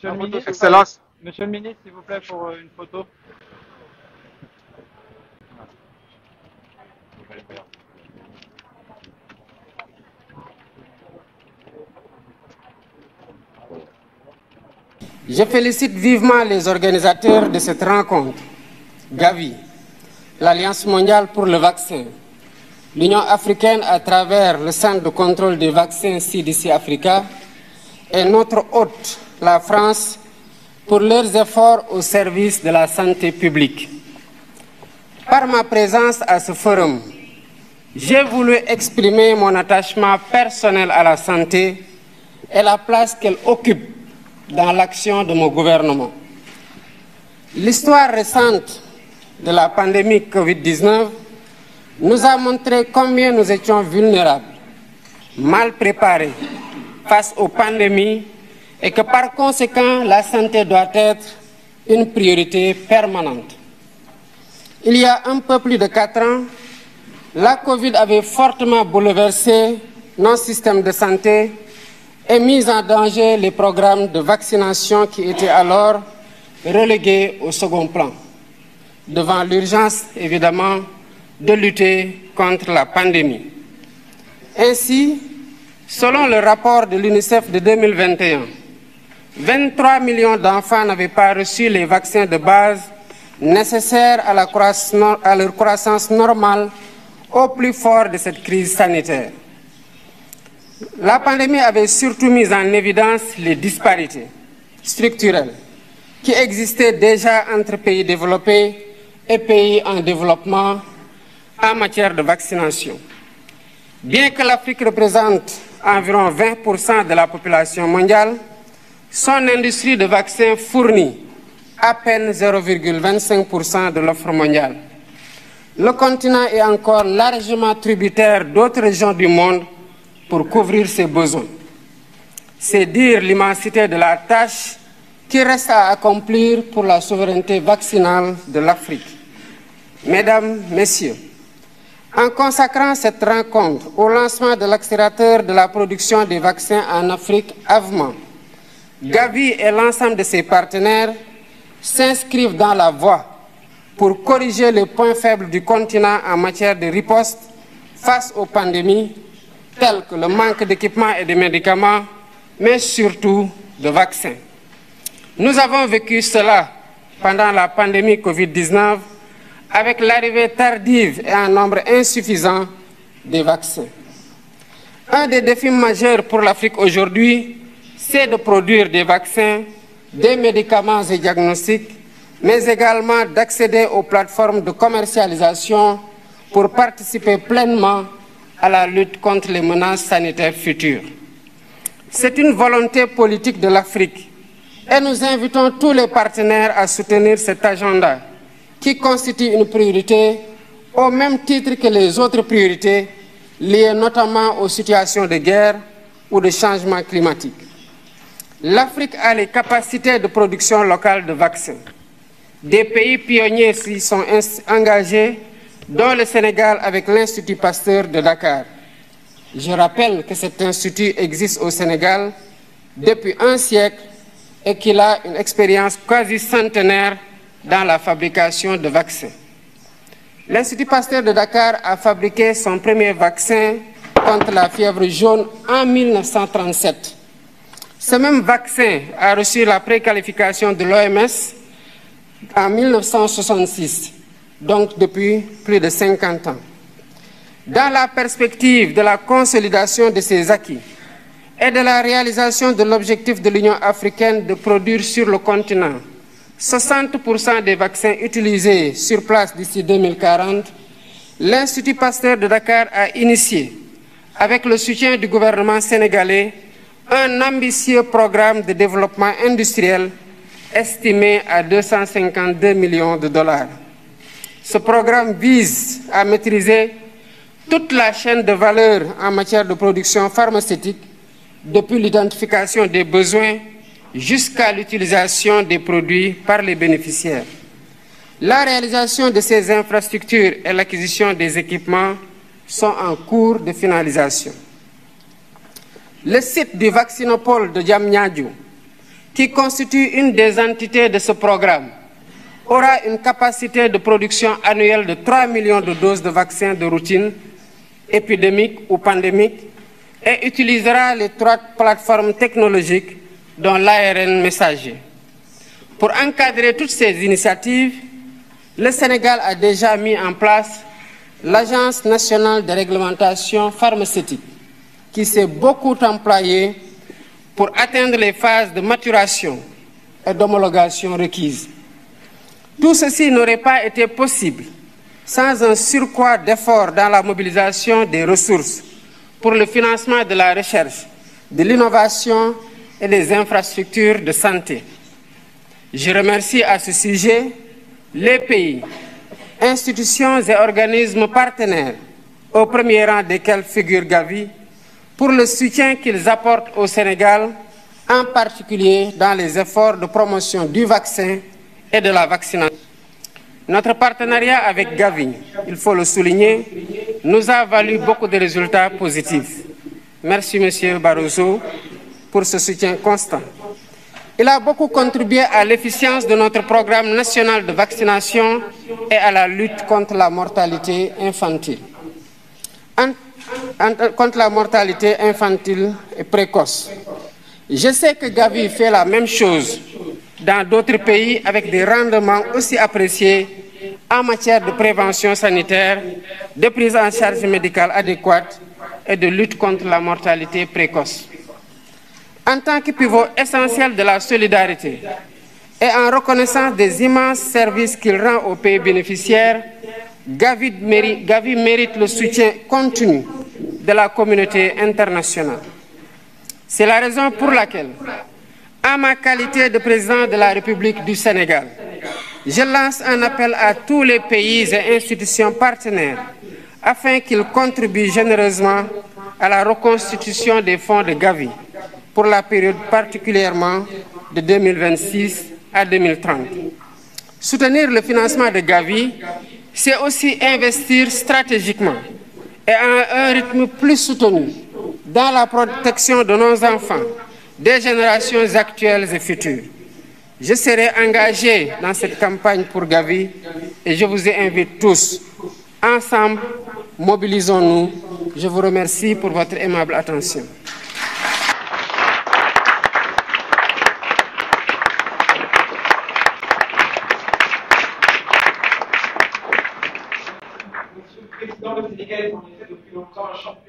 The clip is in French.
Monsieur le ministre, Excellence. Monsieur le ministre, s'il vous plaît, pour une photo. Je félicite vivement les organisateurs de cette rencontre, Gavi, l'Alliance mondiale pour le vaccin, l'Union africaine à travers le Centre de contrôle des vaccins CDC Africa et notre hôte, la France, pour leurs efforts au service de la santé publique. Par ma présence à ce forum, j'ai voulu exprimer mon attachement personnel à la santé et la place qu'elle occupe dans l'action de mon gouvernement. L'histoire récente de la pandémie Covid-19 nous a montré combien nous étions vulnérables, mal préparés face aux pandémies et que par conséquent la santé doit être une priorité permanente. Il y a un peu plus de 4 ans, la Covid avait fortement bouleversé nos systèmes de santé et mis en danger les programmes de vaccination qui étaient alors relégués au second plan, devant l'urgence évidemment de lutter contre la pandémie. Ainsi, selon le rapport de l'UNICEF de 2021, 23 millions d'enfants n'avaient pas reçu les vaccins de base nécessaires à leur croissance normale au plus fort de cette crise sanitaire. La pandémie avait surtout mis en évidence les disparités structurelles qui existaient déjà entre pays développés et pays en développement en matière de vaccination. Bien que l'Afrique représente environ 20% de la population mondiale, son industrie de vaccins fournit à peine 0,25% de l'offre mondiale. Le continent est encore largement tributaire d'autres régions du monde pour couvrir ses besoins. C'est dire l'immensité de la tâche qui reste à accomplir pour la souveraineté vaccinale de l'Afrique. Mesdames, Messieurs, en consacrant cette rencontre au lancement de l'accélérateur de la production des vaccins en Afrique, AVMA, Gavi et l'ensemble de ses partenaires s'inscrivent dans la voie pour corriger les points faibles du continent en matière de riposte face aux pandémies, tels que le manque d'équipements et de médicaments, mais surtout de vaccins. Nous avons vécu cela pendant la pandémie Covid-19 avec l'arrivée tardive et un nombre insuffisant des vaccins. Un des défis majeurs pour l'Afrique aujourd'hui, c'est de produire des vaccins, des médicaments et diagnostics, mais également d'accéder aux plateformes de commercialisation pour participer pleinement à la lutte contre les menaces sanitaires futures. C'est une volonté politique de l'Afrique et nous invitons tous les partenaires à soutenir cet agenda qui constitue une priorité au même titre que les autres priorités liées notamment aux situations de guerre ou de changement climatique. L'Afrique a les capacités de production locale de vaccins. Des pays pionniers s'y sont engagés, dont le Sénégal avec l'Institut Pasteur de Dakar. Je rappelle que cet institut existe au Sénégal depuis un siècle et qu'il a une expérience quasi centenaire dans la fabrication de vaccins. L'Institut Pasteur de Dakar a fabriqué son premier vaccin contre la fièvre jaune en 1937. Ce même vaccin a reçu la préqualification de l'OMS en 1966, donc depuis plus de 50 ans. Dans la perspective de la consolidation de ces acquis et de la réalisation de l'objectif de l'Union africaine de produire sur le continent 60% des vaccins utilisés sur place d'ici 2040, l'Institut Pasteur de Dakar a initié, avec le soutien du gouvernement sénégalais, un ambitieux programme de développement industriel estimé à 252 millions de dollars. Ce programme vise à maîtriser toute la chaîne de valeur en matière de production pharmaceutique, depuis l'identification des besoins jusqu'à l'utilisation des produits par les bénéficiaires. La réalisation de ces infrastructures et l'acquisition des équipements sont en cours de finalisation. Le site du vaccinopole de Diamniadio, qui constitue une des entités de ce programme, aura une capacité de production annuelle de 3 millions de doses de vaccins de routine, épidémiques ou pandémiques, et utilisera les 3 plateformes technologiques dont l'ARN messager. Pour encadrer toutes ces initiatives, le Sénégal a déjà mis en place l'Agence nationale de réglementation pharmaceutique, qui s'est beaucoup employée pour atteindre les phases de maturation et d'homologation requises. Tout ceci n'aurait pas été possible sans un surcroît d'efforts dans la mobilisation des ressources pour le financement de la recherche, de l'innovation et des infrastructures de santé. Je remercie à ce sujet les pays, institutions et organismes partenaires, au premier rang desquels figure Gavi, pour le soutien qu'ils apportent au Sénégal, en particulier dans les efforts de promotion du vaccin et de la vaccination. Notre partenariat avec Gavi, il faut le souligner, nous a valu beaucoup de résultats positifs. Merci, M. Barroso, pour ce soutien constant. Il a beaucoup contribué à l'efficience de notre programme national de vaccination et à la lutte contre la mortalité infantile. Contre la mortalité infantile et précoce. Je sais que Gavi fait la même chose dans d'autres pays avec des rendements aussi appréciés en matière de prévention sanitaire, de prise en charge médicale adéquate et de lutte contre la mortalité précoce. En tant que pivot essentiel de la solidarité et en reconnaissance des immenses services qu'il rend aux pays bénéficiaires, Gavi mérite le soutien continu de la communauté internationale. C'est la raison pour laquelle, en ma qualité de président de la République du Sénégal, je lance un appel à tous les pays et institutions partenaires afin qu'ils contribuent généreusement à la reconstitution des fonds de Gavi pour la période particulièrement de 2026 à 2030. Soutenir le financement de Gavi, c'est aussi investir stratégiquement et à un rythme plus soutenu dans la protection de nos enfants, des générations actuelles et futures. Je serai engagé dans cette campagne pour Gavi et je vous invite tous. Ensemble, mobilisons-nous. Je vous remercie pour votre aimable attention. Président, le Sénégal est en effet depuis longtemps un champion.